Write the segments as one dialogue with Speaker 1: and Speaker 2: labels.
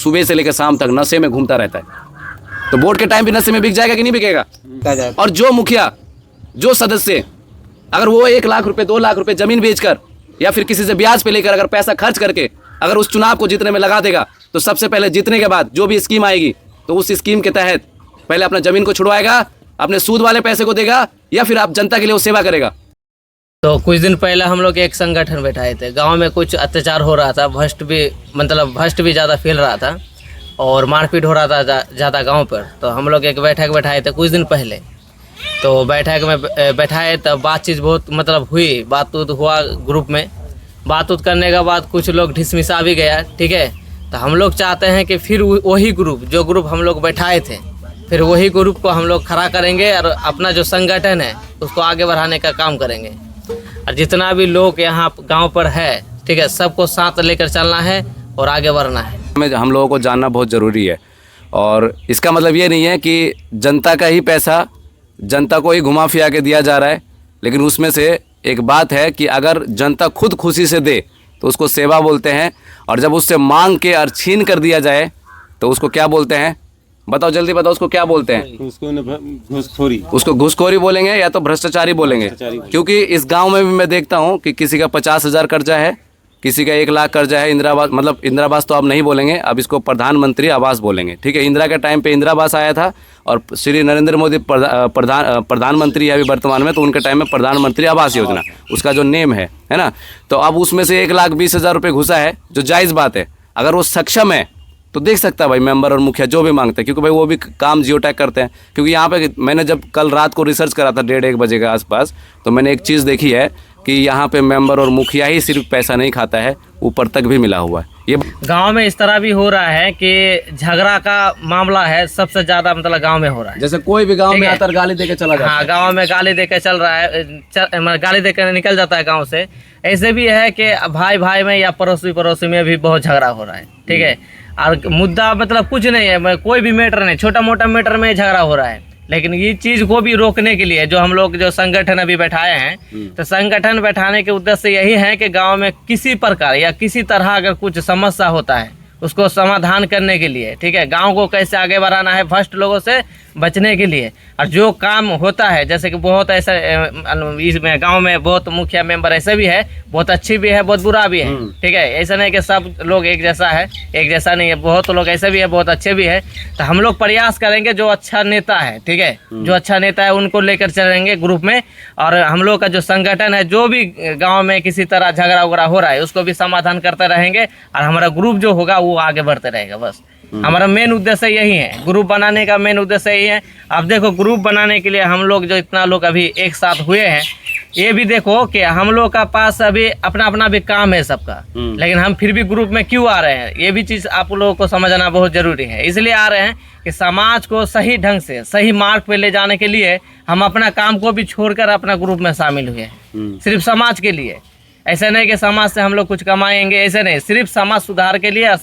Speaker 1: सुबह से लेकर शाम तक नशे में घूमता रहता है। तो वोट के टाइम भी नशे में बिक जाएगा कि नहीं बिकेगा? और जो मुखिया, जो सदस्य, अगर वो 1 लाख रुपए 2 लाख रुपए जमीन बेचकर या फिर किसी से ब्याज पे लेकर अगर पैसा खर्च करके अगर उस चुनाव को जीतने में लगा देगा, तो सबसे पहले जीतने के बाद जो भी स्कीम आएगी तो उस स्कीम के तहत पहले अपना जमीन को छुड़वाएगा, अपने सूद वाले पैसे को देगा, या फिर आप जनता के लिए वो सेवा करेगा।
Speaker 2: तो कुछ दिन पहले हम लोग एक संगठन बैठाए थे। गांव में कुछ अत्याचार हो रहा था, भ्रष्ट भी ज़्यादा फैल रहा था और मारपीट हो रहा था ज़्यादा गांव पर। तो हम लोग एक बैठक बैठाए थे कुछ दिन पहले। तो बैठक में बैठाए तब बातचीत बहुत हुई, बात हुआ ग्रुप में। बात करने के बाद कुछ लोग ढिसमिसा भी गया, ठीक है। तो हम लोग चाहते हैं कि फिर वही ग्रुप, जो ग्रुप हम लोग बैठाए थे, फिर वही ग्रुप को हम लोग खड़ा करेंगे और अपना जो संगठन है उसको आगे बढ़ाने का काम करेंगे। और जितना भी लोग यहाँ गांव पर है, ठीक है, सबको साथ लेकर चलना है और आगे बढ़ना है।
Speaker 1: हम लोगों को जानना बहुत ज़रूरी है, और इसका मतलब ये नहीं है कि जनता का ही पैसा जनता को ही घुमा फिरा के दिया जा रहा है, लेकिन उसमें से एक बात है कि अगर जनता खुद खुशी से दे तो उसको सेवा बोलते हैं, और जब उससे मांग के और छीन कर दिया जाए तो उसको क्या बोलते हैं? बताओ, जल्दी बताओ, उसको क्या बोलते हैं? उसको घूसखोरी बोलेंगे या तो भ्रष्टाचारी बोलेंगे। क्योंकि इस गांव में भी मैं देखता हूं कि किसी का 50,000 कर्जा है, किसी का 1 लाख कर्जा है। इंदिरा आवास, मतलब इंदिरा आवास तो आप नहीं बोलेंगे, अब इसको प्रधानमंत्री आवास बोलेंगे, ठीक है। इंदिरा के टाइम पे इंदिरा आवास आया था, और श्री नरेंद्र मोदी प्रधानमंत्री अभी वर्तमान में, तो उनके टाइम में प्रधानमंत्री आवास योजना उसका जो नेम है ना। तो अब उसमें से 1,20,000 रुपये घुसा है, जो जायज़ बात है। अगर वो सक्षम है तो देख सकता है भाई, मेंबर और मुखिया जो भी मांगते हैं, क्योंकि भाई वो भी काम जियो टैग करते हैं। क्योंकि यहाँ पे मैंने जब कल रात को रिसर्च करा था 1:30-1 बजे के आसपास, तो मैंने एक चीज़ देखी है कि यहाँ पे मेंबर और मुखिया ही सिर्फ पैसा नहीं खाता है, ऊपर तक भी मिला हुआ है। ये
Speaker 2: गांव में इस तरह भी हो रहा है कि झगड़ा का मामला है सबसे ज्यादा, गांव में हो रहा है।
Speaker 1: जैसे कोई भी गांव में आता गाली देके चला जाता है।
Speaker 2: हाँ, गांव में गाली देकर चल रहा है, गाली देकर निकल जाता है गांव से। ऐसे भी है कि भाई भाई में या पड़ोसी में भी बहुत झगड़ा हो रहा है, ठीक है। और मुद्दा कुछ नहीं है, कोई भी मैटर नहीं, छोटा मोटा मैटर में झगड़ा हो रहा है। लेकिन ये चीज को भी रोकने के लिए जो हम लोग जो संगठन अभी बैठाए हैं, तो संगठन बैठाने के उद्देश्य यही है कि गांव में किसी प्रकार या किसी तरह अगर कुछ समस्या होता है उसको समाधान करने के लिए, ठीक है, गांव को कैसे आगे बढ़ाना है भ्रष्ट लोगों से बचने के लिए। और जो काम होता है, जैसे कि बहुत ऐसा इसमें गांव में बहुत मुखिया मेंबर ऐसे भी है, बहुत अच्छी भी है, बहुत बुरा भी है, ठीक है। ऐसा नहीं कि सब लोग एक जैसा है, एक जैसा नहीं है, बहुत लोग ऐसे भी है, बहुत अच्छे भी है। तो हम लोग प्रयास करेंगे जो अच्छा नेता है, ठीक है, जो अच्छा नेता है उनको लेकर चलेंगे ग्रुप में। और हम लोग का जो संगठन है, जो भी गाँव में किसी तरह झगड़ा उगड़ा हो रहा है उसको भी समाधान करते रहेंगे, और हमारा ग्रुप जो होगा वो आगे बढ़ते रहेगा। बस हमारा मेन उद्देश्य यही है, ग्रुप बनाने का मेन उद्देश्य यही है। अब देखो, ग्रुप बनाने के लिए हम लोग जो इतना लोग अभी एक साथ हुए हैं, ये भी देखो कि हम लोग का पास अभी अपना अपना भी काम है सबका, लेकिन हम फिर भी ग्रुप में क्यों आ रहे हैं, ये भी चीज़ आप लोगों को समझना बहुत जरूरी है। इसलिए आ रहे हैं कि समाज को सही ढंग से सही मार्ग पे ले जाने के लिए हम अपना काम को भी छोड़कर अपना ग्रुप में शामिल हुए हैं, सिर्फ समाज के लिए। ऐसा नहीं कि समाज से हम लोग कुछ कमाएंगे, ऐसे नहीं, सिर्फ समाज सुधार के लिए और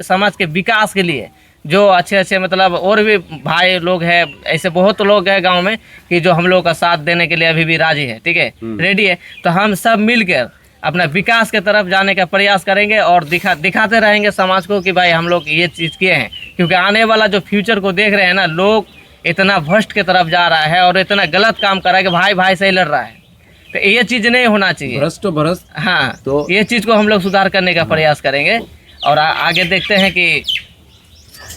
Speaker 2: समाज के विकास के लिए। जो अच्छे और भी भाई लोग हैं, ऐसे बहुत लोग हैं गांव में कि जो हम लोग का साथ देने के लिए अभी भी राजी है, ठीक है, रेडी है। तो हम सब मिलकर अपना विकास के तरफ जाने का प्रयास करेंगे और दिखाते रहेंगे समाज को कि भाई हम लोग ये चीज़ किए हैं। क्योंकि आने वाला जो फ्यूचर को देख रहे हैं ना, लोग इतना भ्रष्ट की तरफ जा रहा है और इतना गलत काम कर रहा है कि भाई भाई से ही लड़ रहा है। तो ये चीज़ नहीं होना चाहिए,
Speaker 1: भ्रष्ट। हाँ, तो
Speaker 2: ये चीज़ को हम लोग सुधार करने का प्रयास करेंगे और आगे देखते हैं कि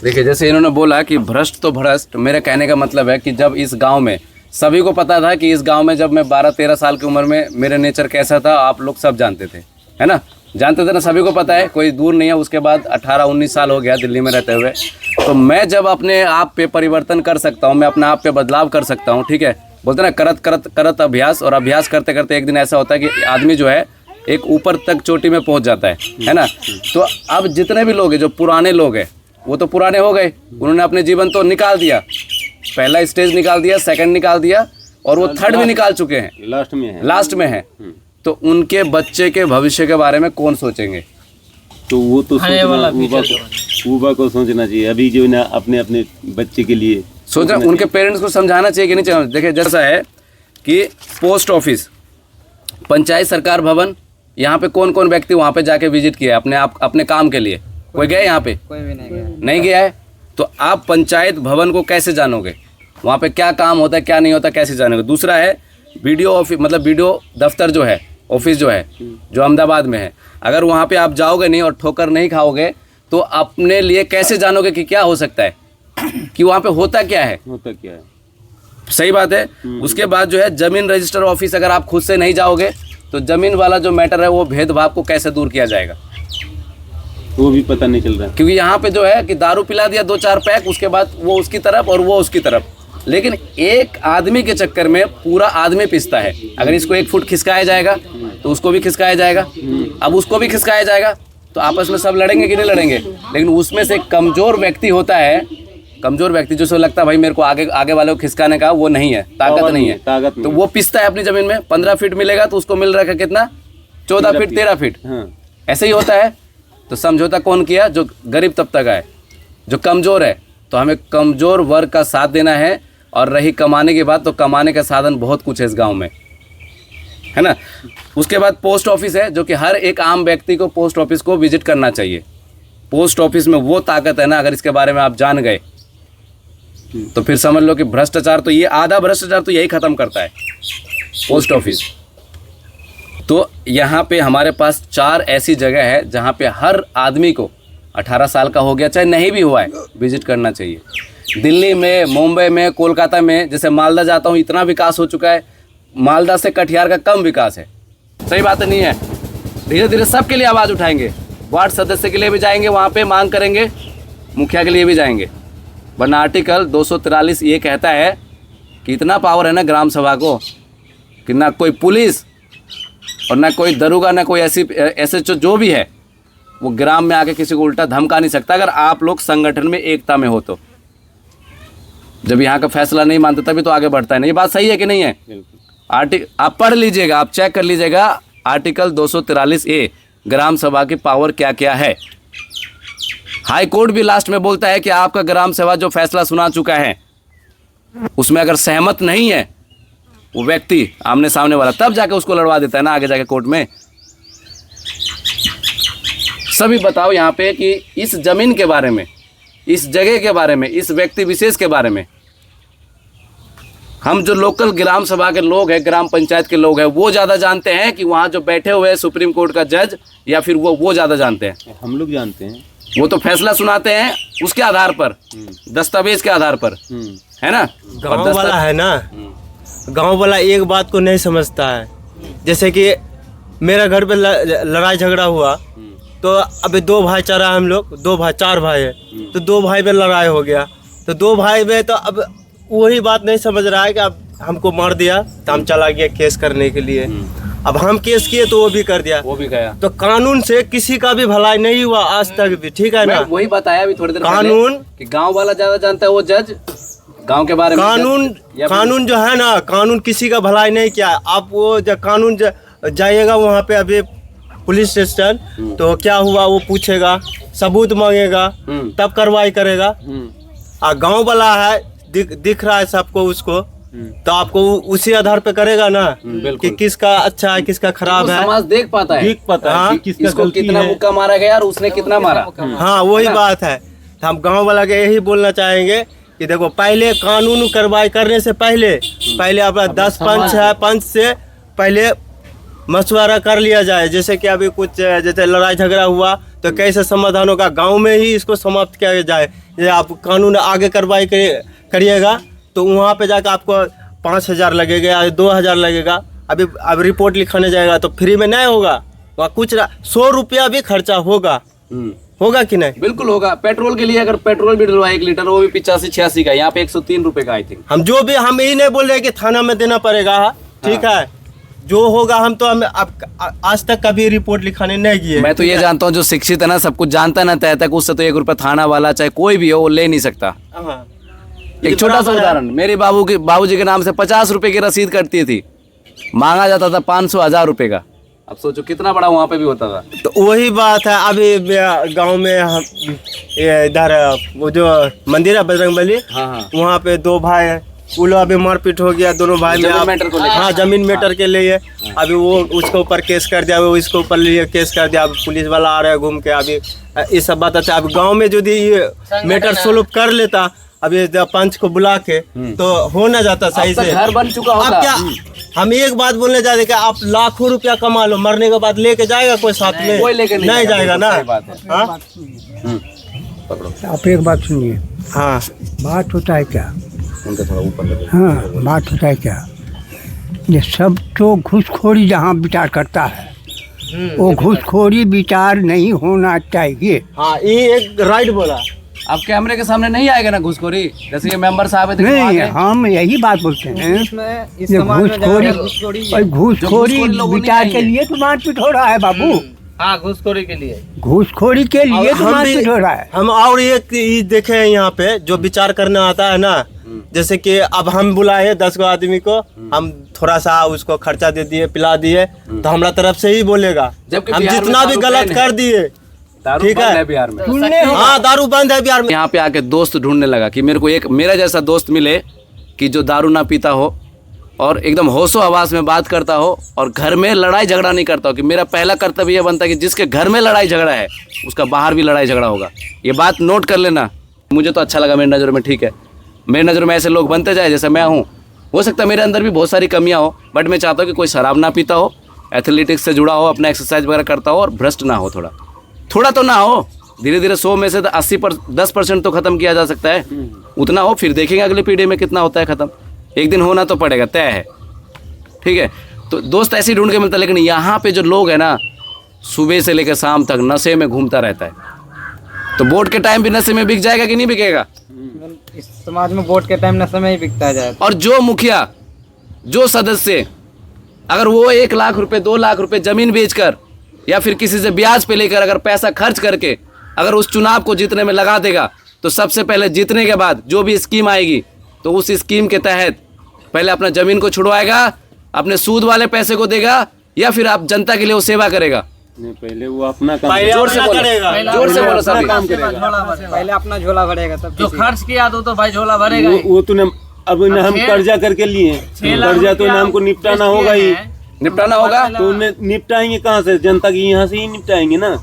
Speaker 1: देखिए, जैसे इन्होंने बोला कि भ्रष्ट तो भ्रष्ट, मेरे कहने का मतलब है कि जब इस गांव में सभी को पता था कि इस गांव में जब मैं 12-13 साल की उम्र में मेरा नेचर कैसा था, आप लोग सब जानते थे, है ना, जानते थे ना, सभी को पता है, कोई दूर नहीं है। उसके बाद 18-19 साल हो गया दिल्ली में रहते हुए, तो मैं जब अपने आप पे परिवर्तन कर सकता हूँ, मैं अपने आप पे बदलाव कर सकता हूँ, ठीक है, बोलते ना करत अभ्यास, और अभ्यास करते करते एक दिन ऐसा होता है कि आदमी जो है एक ऊपर तक चोटी में पहुंच जाता है ना। तो अब जितने भी लोग हैं, जो पुराने लोग हैं, वो तो पुराने हो गए, उन्होंने अपने जीवन तो निकाल दिया, पहला स्टेज निकाल दिया, सेकंड निकाल दिया, और वो थर्ड भी निकाल चुके हैं, लास्ट में है। तो उनके बच्चे के भविष्य के बारे में कौन सोचेंगे?
Speaker 3: तो वो तो ऊबा को सोचना चाहिए। अभी जो ना अपने अपने बच्चे के लिए
Speaker 1: सोचना, उनके पेरेंट्स को समझाना चाहिए कि नहीं चाहिए। देखिए, जैसा है कि पोस्ट ऑफिस, पंचायत सरकार भवन, यहाँ पे कौन कौन व्यक्ति वहाँ पे जाके विजिट किया अपने काम के लिए? कोई गए यहाँ पे?
Speaker 4: कोई भी नहीं गया।
Speaker 1: नहीं गया है। तो आप पंचायत भवन को कैसे जानोगे? वहाँ पे क्या काम होता है क्या नहीं होता कैसे जानोगे? दूसरा है बीडीओ ऑफिस, मतलब बीडीओ दफ्तर जो है, ऑफिस जो है, जो अहमदाबाद में है, अगर वहाँ पे आप जाओगे नहीं और ठोकर नहीं खाओगे तो अपने लिए कैसे जानोगे कि क्या हो सकता है, कि वहाँ पे होता क्या है?
Speaker 3: होता क्या है?
Speaker 1: सही बात है। उसके बाद जो है जमीन रजिस्टर ऑफिस, अगर आप खुद से नहीं जाओगे तो जमीन वाला जो मैटर है वो भेदभाव को कैसे दूर किया जाएगा?
Speaker 3: वो भी पता नहीं चल रहा।
Speaker 1: क्योंकि यहाँ पे जो है कि दारू पिला दिया 2-4 पैक, उसके बाद वो उसकी तरफ और वो उसकी तरफ, लेकिन एक आदमी के चक्कर में पूरा आदमी पिसता है। अगर इसको 1 फुट खिसकाया जाएगा तो उसको भी खिसकाया जाएगा, अब उसको भी खिसकाया जाएगा, तो आपस में सब लड़ेंगे कि नहीं लड़ेंगे? लेकिन उसमें से कमजोर व्यक्ति होता है, कमजोर व्यक्ति जिसको लगता है भाई मेरे को आगे वाले को खिसकाने का वो नहीं है, ताकत नहीं है, तो वो पिसता है अपनी जमीन में। 15 फीट मिलेगा तो उसको मिल रहा है कितना? 14 फीट 13 फीट। ऐसे ही होता है। तो समझौता कौन किया? जो गरीब तबका है, जो कमजोर है। तो हमें कमजोर वर्ग का साथ देना है। और रही कमाने की बात, तो कमाने का साधन बहुत कुछ है इस गांव में, है ना। उसके बाद पोस्ट ऑफिस है, जो कि हर एक आम व्यक्ति को पोस्ट ऑफिस को विजिट करना चाहिए। पोस्ट ऑफिस में वो ताकत है ना, अगर इसके बारे में आप जान गए तो फिर समझ लो कि भ्रष्टाचार तो ये आधा भ्रष्टाचार तो यही खत्म करता है, पोस्ट ऑफिस। तो यहाँ पे हमारे पास 4 ऐसी जगह है जहाँ पे हर आदमी को 18 साल का हो गया चाहे नहीं भी हुआ है विजिट करना चाहिए। दिल्ली में, मुंबई में, कोलकाता में, जैसे मालदा जाता हूँ इतना विकास हो चुका है, मालदा से कटिहार का कम विकास है। सही बात नहीं है? धीरे धीरे सबके लिए आवाज़ उठाएंगे, वार्ड सदस्य के लिए भी जाएंगे, वहाँ पे मांग करेंगे, मुखिया के लिए भी जाएंगे। वरना आर्टिकल 243 ये कहता है कि इतना पावर है ना ग्राम सभा को कि ना कोई पुलिस और ना कोई दरोगा, ना कोई ऐसे जो भी है वो ग्राम में आके किसी को उल्टा धमका नहीं सकता, अगर आप लोग संगठन में एकता में हो तो। जब यहाँ का फैसला नहीं मानते तभी तो आगे बढ़ता है ना। ये बात सही है कि नहीं है? आप पढ़ लीजिएगा, आप चेक कर लीजिएगा आर्टिकल 243A ग्राम सभा की पावर क्या क्या है। हाई कोर्ट भी लास्ट में बोलता है कि आपका ग्राम सभा जो फैसला सुना चुका है उसमें अगर सहमत नहीं है वो व्यक्ति आमने सामने वाला, तब जाके उसको लड़वा देता है ना आगे जाके कोर्ट में। सभी बताओ यहाँ पे कि इस जमीन के बारे में, इस जगह के बारे में, इस व्यक्ति विशेष के बारे में हम जो लोकल ग्राम सभा के लोग हैं, ग्राम पंचायत के लोग हैं, वो ज़्यादा जानते हैं कि वहाँ जो बैठे हुए हैं सुप्रीम कोर्ट का जज, या फिर वो ज़्यादा जानते हैं?
Speaker 3: हम लोग जानते हैं।
Speaker 1: वो तो फैसला सुनाते हैं उसके आधार पर, दस्तावेज के आधार पर, है ना।
Speaker 5: गांव वाला है ना, गांव वाला एक बात को नहीं समझता है। जैसे कि मेरा घर पे लड़ाई झगड़ा हुआ तो अभी 2 भाईचारा हम लोग, 4 भाई है, तो 2 भाई में लड़ाई हो गया, तो 2 भाई में तो अब वही बात नहीं समझ रहा है कि अब हमको मार दिया तो हम चला गया केस करने के लिए। अब हम केस किए तो वो भी कर दिया, वो भी गया। तो कानून से किसी का भी भलाई नहीं हुआ आज तक भी, ठीक है ना।
Speaker 1: वही बताया अभी थोड़ी देर
Speaker 5: कानून
Speaker 1: कि गांव वाला ज्यादा जानता है, वो जज गांव के बारे में।
Speaker 5: कानून जो है ना, कानून किसी का भलाई नहीं किया। आप वो जब कानून जाइएगा वहाँ पे अभी पुलिस स्टेशन, तो क्या हुआ वो पूछेगा, सबूत मांगेगा, तब कार्रवाई करेगा। और गांव वाला है, दिख रहा है सबको उसको, तो आपको उसी आधार पे करेगा ना कि किसका अच्छा है किसका खराब है।
Speaker 1: समाज देख पाता है,
Speaker 5: हाँ,
Speaker 1: इसको कितना मुक्का मारा गया और उसने कितना मारा।
Speaker 5: हाँ वही बात है। हम गांव वाला के यही बोलना चाहेंगे कि देखो, पहले कानून कार्रवाई करने से पहले अपना 10 पंच है, पंच से पहले मशवरा कर लिया जाए। जैसे कि अभी कुछ जैसे लड़ाई झगड़ा हुआ तो कैसे समाधान होगा, गांव में ही इसको समाप्त किया जाए। ये आप कानून आगे कार्रवाई करिएगा तो वहाँ पे जाकर आपको 5,000 लगेगा या 2,000 लगेगा। अब रिपोर्ट लिखाने जाएगा तो फ्री में नहीं होगा, वहाँ कुछ 100 रुपया भी खर्चा होगा। होगा कि नहीं?
Speaker 1: बिल्कुल होगा। पेट्रोल के लिए अगर पेट्रोल भी डलवाए 1 लीटर, वो भी 85-86 का, यहाँ पे 103 रुपए का आई थिंक।
Speaker 5: हम यही नहीं बोल रहे कि थाना में देना पड़ेगा, ठीक है। जो होगा हम तो आज तक कभी रिपोर्ट लिखाने नहीं गए।
Speaker 1: मैं तो ये जानता हूँ जो शिक्षित है ना, सब कुछ जानता है ना तय तक, उससे तो 1 रुपया थाना वाला चाहे कोई भी हो वो ले नहीं सकता। एक छोटा सा उदाहरण, मेरे बाबूजी के नाम से 50 रुपए की रसीद कटती थी, मांगा जाता था 500-1000 रुपए का। अब सोचो कितना बड़ा वहाँ पे भी होता था।
Speaker 5: तो वही बात है। अभी गांव में हम इधर वो जो मंदिर है बजरंगबली,
Speaker 1: हाँ।
Speaker 5: वहाँ पे 2 भाई वो लोग अभी मारपीट हो गया दोनों भाई में।
Speaker 1: जमीन मैटर को लेकर।
Speaker 5: हाँ, जमीन मैटर के लिए अभी वो उसके ऊपर केस कर दिया, वो इसके ऊपर लिए केस कर दिया। अब पुलिस वाला आ रहा है घूम के, अभी ये सब बात अच्छा। अब गांव में यदि ये मैटर सोल्व कर लेता अभी पंच को बुला के तो हो ना जाता सही से।
Speaker 1: घर बन चुका
Speaker 5: अब
Speaker 1: होता।
Speaker 5: क्या हम एक बात बोलने जा रहे कि आप लाखों रुपया कमा लो, मरने के बाद लेके जाएगा कोई साथ में?
Speaker 1: कोई लेके नहीं
Speaker 5: जाएगा ना।
Speaker 1: सही बात है।
Speaker 5: हाँ
Speaker 4: आप एक बात सुनिए,
Speaker 5: हाँ
Speaker 4: बात होता है क्या?
Speaker 1: उनका थोड़ा ऊपर लगे।
Speaker 4: हाँ, बात होता है क्या? ये सब तो घूसखोरी जहाँ विचार करता है, वो घूसखोरी विचार नहीं होना चाहिए।
Speaker 5: हाँ, ये एक राइट बोला।
Speaker 1: अब कैमरे के सामने नहीं आएगा ना घुसखोरी, जैसे ये मेंबर साहब है तो क्यों आ
Speaker 4: नहीं,
Speaker 1: गए?
Speaker 4: हम यही बात बोलते हैं, ये घूसखोरी
Speaker 1: लोगों
Speaker 4: विचार
Speaker 1: नहीं
Speaker 4: के
Speaker 1: आएंगे।
Speaker 4: लिए तो मारपीट हो रहा है बाबू,
Speaker 2: हाँ, घूसखोरी के लिए।
Speaker 4: घूसखोरी के लिए तो
Speaker 5: हम
Speaker 4: मारपीट हो रहा है।
Speaker 5: हम और एक ये देखे हैं यहाँ पे जो विचार करने आता है ना, जैसे कि अब हम बुलाए 10 गो आदमी को, हम थोड़ा सा उसको खर्चा दे दिए, पिला दिए, तो हमारा तरफ से ही बोलेगा।
Speaker 1: जबकि
Speaker 5: हम
Speaker 1: बिहार में
Speaker 5: जितना भी
Speaker 1: दारू
Speaker 5: गलत
Speaker 1: बैन
Speaker 5: कर दिए,
Speaker 1: दारू
Speaker 5: ठीक
Speaker 1: बंद
Speaker 5: है।
Speaker 1: बिहार में।
Speaker 4: सुनने हो,
Speaker 5: हाँ दारू बंद है बिहार में।
Speaker 1: यहाँ पे आके दोस्त ढूंढने लगा कि मेरे को एक मेरा जैसा दोस्त मिले कि जो दारू ना पीता हो और एकदम होशो आवाज में बात करता हो और घर में लड़ाई झगड़ा नहीं करता हो। कि मेरा पहला कर्तव्य यह बनता है कि जिसके घर में लड़ाई झगड़ा है उसका बाहर भी लड़ाई झगड़ा होगा। ये बात नोट कर लेना। मुझे तो अच्छा लगा, मेरी नज़र में ठीक है। मेरी नज़र में ऐसे लोग बनते जाए जैसे मैं हूँ। हो सकता है मेरे अंदर भी बहुत सारी कमियाँ हो, बट मैं चाहता हूँ कि कोई शराब ना पीता हो, एथलेटिक्स से जुड़ा हो, अपना एक्सरसाइज वगैरह करता हो और भ्रष्ट ना हो। थोड़ा तो ना हो। धीरे धीरे 100 में से 10% तो खत्म किया जा सकता है, उतना हो। फिर देखेंगे अगली पीढ़ी में कितना होता है खत्म। एक दिन होना तो पड़ेगा, तय है। ठीक है, तो दोस्त ऐसे ही ढूंढ के मिलता है। लेकिन यहाँ पे जो लोग हैं ना, सुबह से लेकर शाम तक नशे में घूमता रहता है। तो वोट के टाइम भी नशे में बिक जाएगा कि नहीं बिकेगा?
Speaker 6: इस समाज में वोट के टाइम नशे में ही बिकता जाए।
Speaker 1: और जो मुखिया, जो सदस्य, अगर वो 1 लाख रुपए 2 लाख रुपए जमीन बेचकर या फिर किसी से ब्याज पे लेकर अगर पैसा खर्च करके अगर उस चुनाव को जीतने में लगा देगा, तो सबसे पहले जीतने के बाद जो भी स्कीम आएगी तो उस स्कीम के तहत पहले अपना जमीन को छुड़वाएगा, अपने सूद वाले पैसे को देगा, या फिर आप जनता के लिए वो सेवा करेगा।
Speaker 3: नहीं, पहले वो अपना काम
Speaker 1: जोर से बोलो, जोर से बोलो सभी।
Speaker 6: पहले अपना झोला भरेगा तब
Speaker 2: जो खर्च किया तो भाई झोला भरेगा ही।
Speaker 3: वो तो न, अब न हम कर्जा करके लिए,
Speaker 2: 6 लाख
Speaker 3: कर्जा तो न
Speaker 2: रुपया
Speaker 3: हमको निपटाना होगा ही।
Speaker 1: निपटाना होगा
Speaker 3: तो उन्हें निपटाएंगे कहाँ से? जनता की यहाँ से ही निपटाएंगे ना।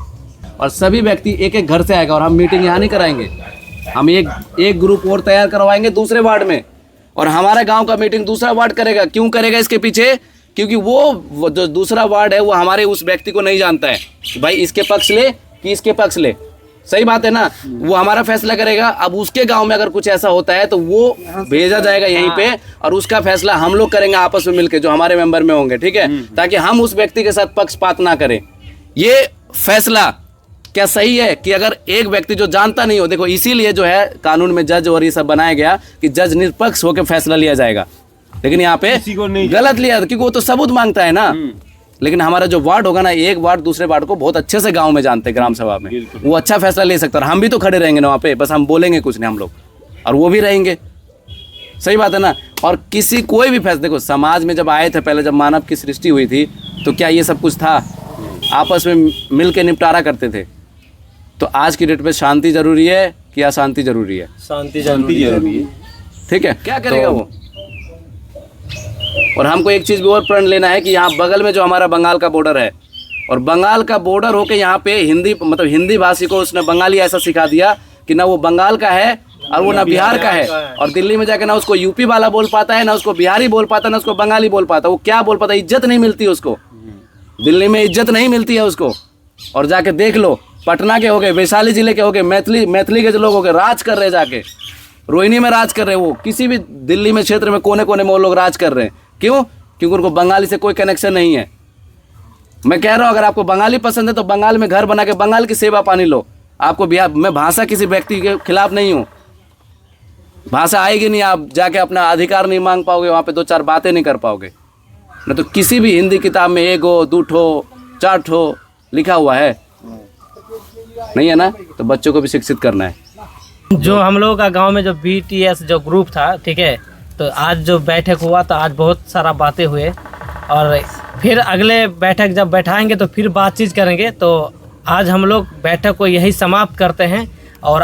Speaker 1: और सभी व्यक्ति एक एक घर से आएगा और हम मीटिंग यहाँ नहीं कराएंगे। हम एक ग्रुप और तैयार करवाएंगे दूसरे वार्ड में, और हमारे गांव का मीटिंग दूसरा वार्ड करेगा। क्यों करेगा इसके पीछे? क्योंकि वो जो दूसरा वार्ड है वो हमारे उस व्यक्ति को नहीं जानता है कि भाई इसके पक्ष ले कि इसके पक्ष ले। सही बात है ना? वो हमारा फैसला करेगा। अब उसके गांव में अगर कुछ ऐसा होता है तो वो भेजा जाएगा यहीं पे, और उसका फैसला हम लोग करेंगे आपस में मिलकर, जो हमारे मेंबर में होंगे। ठीक है, ताकि हम उस व्यक्ति के साथ पक्षपात ना करें। ये फैसला क्या सही है कि अगर एक व्यक्ति जो जानता नहीं हो, देखो इसीलिए जो है कानून में जज और ये सब बनाया गया कि जज निष्पक्ष होकर फैसला लिया जाएगा। लेकिन यहाँ पे
Speaker 3: किसी को नहीं
Speaker 1: गलत लिया, क्योंकि वो तो सबूत मांगता है ना। लेकिन हमारा जो वार्ड होगा ना, एक वार्ड दूसरे वार्ड को बहुत अच्छे से गांव में जानते हैं, ग्राम सभा में वो अच्छा फैसला ले सकता है। और हम भी तो खड़े रहेंगे ना वहाँ पे, बस हम बोलेंगे कुछ नहीं हम लोग, और वो भी रहेंगे। सही बात है ना? और किसी कोई भी फैसला, देखो समाज में जब आए थे पहले, जब मानव की सृष्टि हुई थी, तो क्या ये सब कुछ था? आपस में मिल के निपटारा करते थे। तो आज की डेट में शांति जरूरी है कि अशांति जरूरी है?
Speaker 5: शांति
Speaker 3: शांति जरूरी है।
Speaker 1: ठीक है, क्या करेगा वो? और हमको एक चीज़ भी और प्रण लेना है कि यहाँ बगल में जो हमारा बंगाल का बॉर्डर है, और बंगाल का बॉर्डर होके यहाँ पे हिंदी, मतलब हिंदी भाषी को उसने बंगाली ऐसा सिखा दिया कि ना वो बंगाल का है और वो ना बिहार का है। और दिल्ली में जाके ना उसको यूपी वाला बोल पाता है, ना उसको बिहारी बोल पाता है, ना उसको बंगाली बोल पाता। वो क्या बोल पाता है? इज्जत नहीं मिलती उसको। दिल्ली में इज्जत नहीं मिलती है उसको। और जाके देख लो, पटना के हो गए, वैशाली जिले के हो गए, मैथिली के जो लोग हो गए, राज कर रहे, जाके रोहिणी में राज कर रहे। वो किसी भी दिल्ली में क्षेत्र में कोने कोने में वो लोग राज कर रहे हैं। क्यों? क्योंकि उनको बंगाली से कोई कनेक्शन नहीं है। मैं कह रहा हूँ, अगर आपको बंगाली पसंद है तो बंगाल में घर बना के बंगाल की सेवा पानी लो। आपको बिहार, मैं भाषा किसी व्यक्ति के खिलाफ नहीं हूँ, भाषा आएगी नहीं, आप जाके अपना अधिकार नहीं मांग पाओगे, वहाँ पे 2-4 बातें नहीं कर पाओगे। न तो किसी भी हिंदी किताब में 1 2 4 ठो लिखा हुआ है नहीं है ना? तो बच्चों को भी शिक्षित करना है।
Speaker 2: जो हम लोगों का गांव में जो BTS जो ग्रुप था, ठीक है, तो आज जो बैठक हुआ तो आज बहुत सारा बातें हुए, और फिर अगले बैठक जब बैठाएंगे तो फिर बातचीत करेंगे। तो आज हम लोग बैठक को यही समाप्त करते हैं। और